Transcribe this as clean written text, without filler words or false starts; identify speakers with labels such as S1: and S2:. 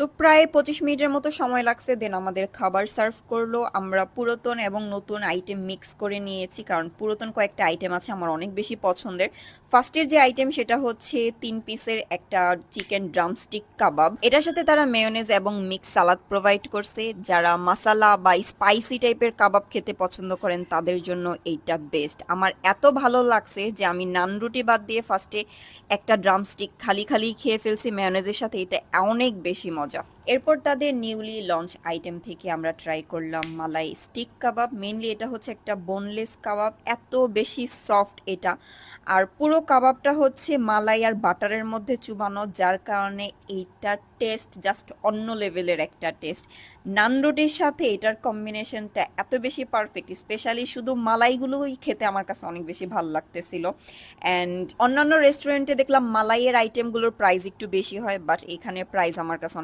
S1: তো প্রায় ২৫ মিনিটের মতো সময় লাগছে, দেন আমাদের খাবার সার্ভ করলো। আমরা পুরাতন এবং নতুন আইটেম মিক্স করে নিয়েছি, কারণ পুরাতন কয়েকটা আইটেম আছে আমার অনেক বেশি পছন্দের। ফার্স্টের যে আইটেম সেটা হচ্ছে ৩ পিসের একটা চিকেন ড্রামস্টিক কাবাব। এটার সাথে তারা মেয়োনেজ এবং মিক্স সালাদ প্রোভাইড করছে। যারা মাসালা বা স্পাইসি টাইপের কাবাব খেতে পছন্দ করেন তাদের জন্য এইটা বেস্ট। আমার এত ভালো লাগছে যে আমি নান রুটি বাদ দিয়ে ফার্স্টে একটা ড্রামস্টিক খালি খালি খেয়ে ফেলছি মেয়োনেজের সাথে। এটা অনেক বেশি মজা। এরপর তাদের নিউলি লঞ্চ আইটেম থেকে আমরা ট্রাই করলাম মালাই স্টিক কাবাব। মেইনলি এটা হচ্ছে একটা বোনলেস কাবাব, এত বেশি সফট এটা। আর পুরো কাবাবটা হচ্ছে মালাই আর বাটারের মধ্যে চুবানো, যার কারণে এইটার টেস্ট জাস্ট অন্য লেভেলের একটা টেস্ট। নান রুটির সাথে এটার কম্বিনেশনটা এত বেশি পারফেক্ট, স্পেশালি শুধু মালাইগুলোই খেতে আমার কাছে অনেক বেশি ভালো লাগতেছিল। অ্যান্ড অন্যান্য রেস্টুরেন্টে দেখলাম মালাইয়ের আইটেমগুলোর প্রাইস একটু বেশি হয়, বাট এখানে প্রাইস আমার কাছে অনেক